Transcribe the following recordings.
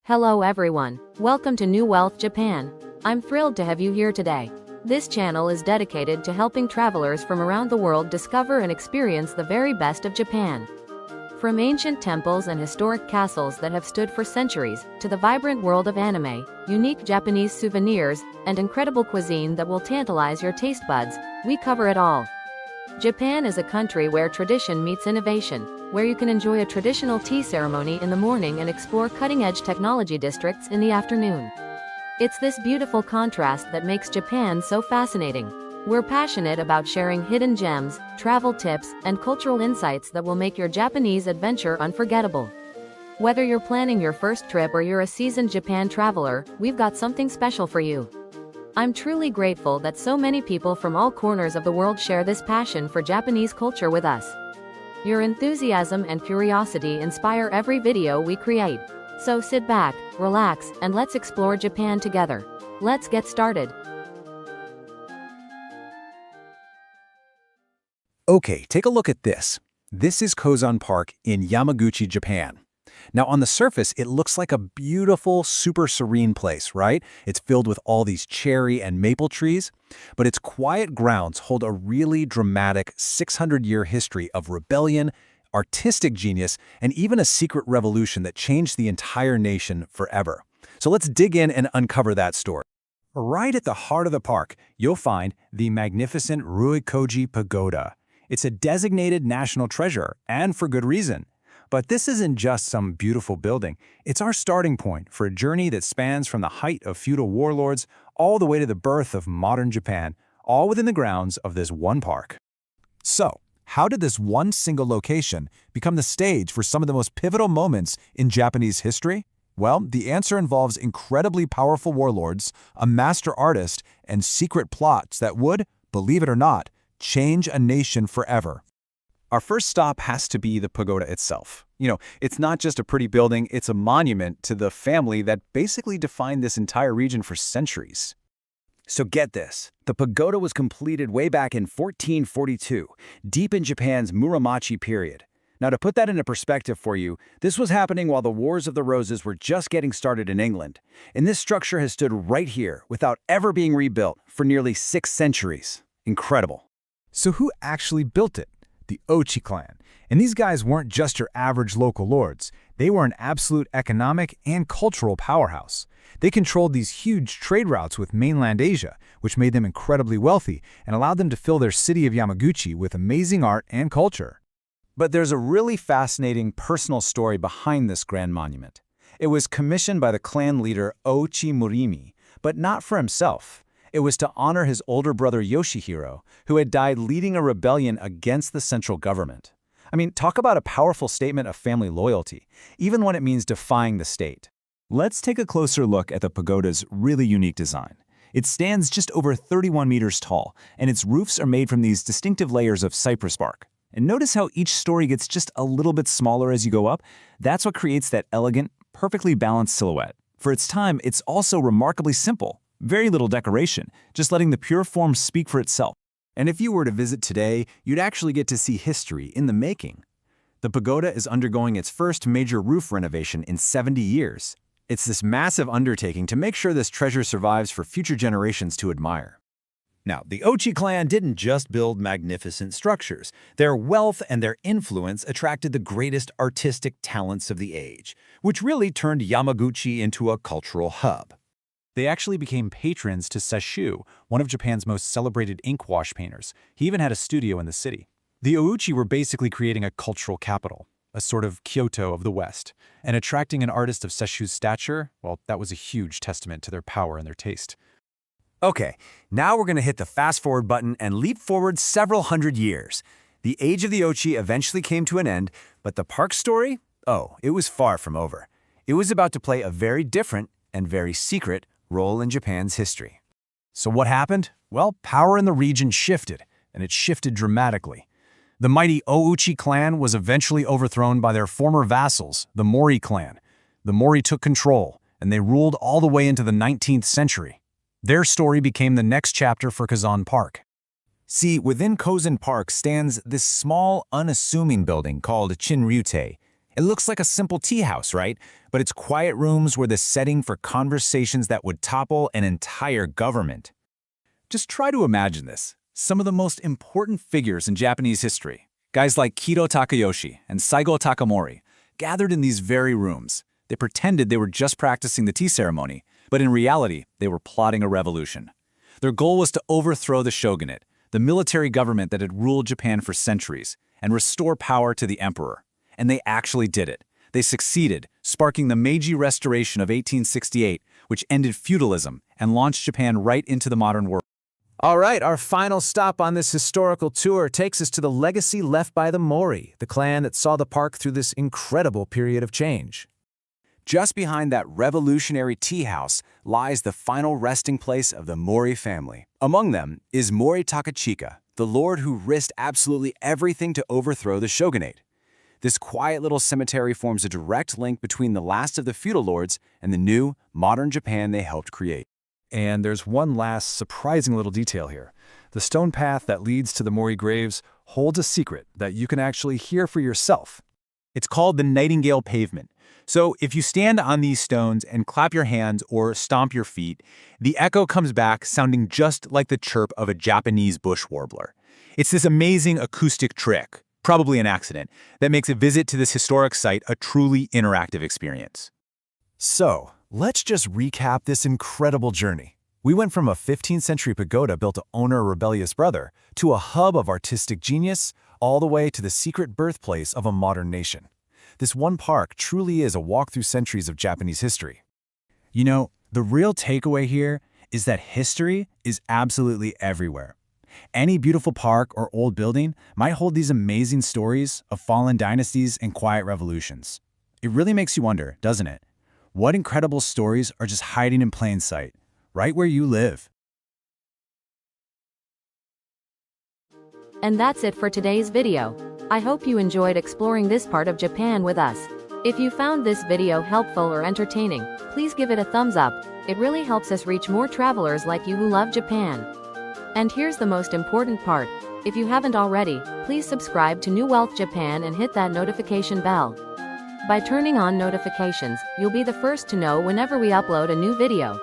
Hello everyone, welcome to New Wealth Japan. I'm thrilled to have you here today. This channel is dedicated to helping travelers from around the world discover and experience the very best of Japan. From ancient temples and historic castles that have stood for centuries, to the vibrant world of anime, unique Japanese souvenirs, and incredible cuisine that will tantalize your taste buds, we cover it all. Japan is a country where tradition meets innovation, where you can enjoy a traditional tea ceremony in the morning and explore cutting-edge technology districts in the afternoon. It's this beautiful contrast that makes Japan so fascinating. We're passionate about sharing hidden gems, travel tips, and cultural insights that will make your Japanese adventure unforgettable. Whether you're planning your first trip or you're a seasoned Japan traveler, we've got something special for you. I'm truly grateful that so many people from all corners of the world share this passion for Japanese culture with us. Your enthusiasm and curiosity inspire every video we create. So sit back, relax, and let's explore Japan together. Let's get started. Okay, take a look at this. This is Kozan Park in Yamaguchi, Japan. Now, on the surface, it looks like a beautiful, super serene place, right? It's filled with all these cherry and maple trees, but its quiet grounds hold a really dramatic 600-year history of rebellion, artistic genius, and even a secret revolution that changed the entire nation forever. So let's dig in and uncover that story. Right at the heart of the park, you'll find the magnificent Rurikoji Pagoda. It's a designated national treasure, and for good reason. But this isn't just some beautiful building. It's our starting point for a journey that spans from the height of feudal warlords all the way to the birth of modern Japan, all within the grounds of this one park. So, how did this one single location become the stage for some of the most pivotal moments in Japanese history? Well, the answer involves incredibly powerful warlords, a master artist, and secret plots that would, believe it or not, change a nation forever. Our first stop has to be the pagoda itself. It's not just a pretty building, it's a monument to the family that basically defined this entire region for centuries. So get this, the pagoda was completed way back in 1442, deep in Japan's Muromachi period. Now, to put that into perspective for you, this was happening while the Wars of the Roses were just getting started in England. And this structure has stood right here without ever being rebuilt for nearly 6 centuries. Incredible. So who actually built it? The Ouchi clan. And these guys weren't just your average local lords. They were an absolute economic and cultural powerhouse. They controlled these huge trade routes with mainland Asia, which made them incredibly wealthy and allowed them to fill their city of Yamaguchi with amazing art and culture. But there's a really fascinating personal story behind this grand monument. It was commissioned by the clan leader Ouchi Murimi, but not for himself. It was to honor his older brother Yoshihiro, who had died leading a rebellion against the central government. I mean, talk about a powerful statement of family loyalty, even when it means defying the state. Let's take a closer look at the pagoda's really unique design. It stands just over 31 meters tall, and its roofs are made from these distinctive layers of cypress bark. And notice how each story gets just a little bit smaller as you go up? That's what creates that elegant, perfectly balanced silhouette. For its time, it's also remarkably simple. Very little decoration, just letting the pure form speak for itself. And if you were to visit today, you'd actually get to see history in the making. The pagoda is undergoing its first major roof renovation in 70 years. It's this massive undertaking to make sure this treasure survives for future generations to admire. Now, the Ouchi clan didn't just build magnificent structures. Their wealth and their influence attracted the greatest artistic talents of the age, which really turned Yamaguchi into a cultural hub. They actually became patrons to Sesshu, one of Japan's most celebrated ink wash painters. He even had a studio in the city. The Ouchi were basically creating a cultural capital, a sort of Kyoto of the West. And attracting an artist of Sesshu's stature, well, that was a huge testament to their power and their taste. Okay, now we're going to hit the fast-forward button and leap forward several hundred years. The age of the Ouchi eventually came to an end, but the park story? Oh, it was far from over. It was about to play a very different and very secret role in Japan's history. So what happened? Well, power in the region shifted, and it shifted dramatically. The mighty Ouchi clan was eventually overthrown by their former vassals, the Mori clan. The Mori took control, and they ruled all the way into the 19th century. Their story became the next chapter for Kozan Park. See, within Kozan Park stands this small, unassuming building called Chinryutei. It looks like a simple tea house, right? But its quiet rooms were the setting for conversations that would topple an entire government. Just try to imagine this. Some of the most important figures in Japanese history, guys like Kido Takayoshi and Saigo Takamori, gathered in these very rooms. They pretended they were just practicing the tea ceremony, but in reality, they were plotting a revolution. Their goal was to overthrow the shogunate, the military government that had ruled Japan for centuries, and restore power to the emperor. And they actually did it. They succeeded, sparking the Meiji Restoration of 1868, which ended feudalism and launched Japan right into the modern world. All right, our final stop on this historical tour takes us to the legacy left by the Mori, the clan that saw the park through this incredible period of change. Just behind that revolutionary tea house lies the final resting place of the Mori family. Among them is Mori Takachika, the lord who risked absolutely everything to overthrow the shogunate. This quiet little cemetery forms a direct link between the last of the feudal lords and the new, modern Japan they helped create. And there's one last surprising little detail here. The stone path that leads to the Mori graves holds a secret that you can actually hear for yourself. It's called the Nightingale Pavement. So if you stand on these stones and clap your hands or stomp your feet, the echo comes back sounding just like the chirp of a Japanese bush warbler. It's this amazing acoustic trick, probably an accident, that makes a visit to this historic site a truly interactive experience. So, let's just recap this incredible journey. We went from a 15th century pagoda built to honor a rebellious brother, to a hub of artistic genius, all the way to the secret birthplace of a modern nation. This one park truly is a walk through centuries of Japanese history. You know, the real takeaway here is that history is absolutely everywhere. Any beautiful park or old building might hold these amazing stories of fallen dynasties and quiet revolutions. It really makes you wonder, doesn't it? What incredible stories are just hiding in plain sight, right where you live? And that's it for today's video. I hope you enjoyed exploring this part of Japan with us. If you found this video helpful or entertaining, please give it a thumbs up. It really helps us reach more travelers like you who love Japan. And here's the most important part. If you haven't already, please subscribe to New Wealth Japan and hit that notification bell. By turning on notifications, you'll be the first to know whenever we upload a new video.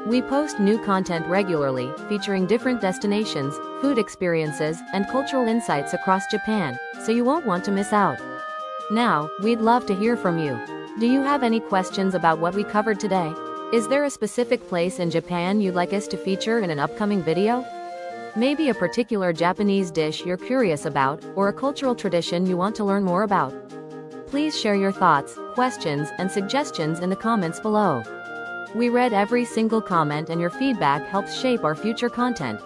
We post new content regularly, featuring different destinations, food experiences, and cultural insights across Japan, so you won't want to miss out. Now, we'd love to hear from you. Do you have any questions about what we covered today? Is there a specific place in Japan you'd like us to feature in an upcoming video? Maybe a particular Japanese dish you're curious about, or a cultural tradition you want to learn more about? Please share your thoughts, questions, and suggestions in the comments below. We read every single comment, and your feedback helps shape our future content.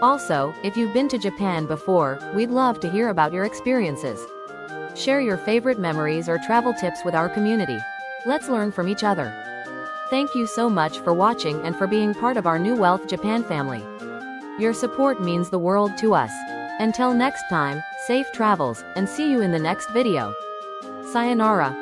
Also, if you've been to Japan before, we'd love to hear about your experiences. Share your favorite memories or travel tips with our community. Let's learn from each other. Thank you so much for watching and for being part of our New Wealth Japan family. Your support means the world to us. Until next time, safe travels, and see you in the next video. Sayonara.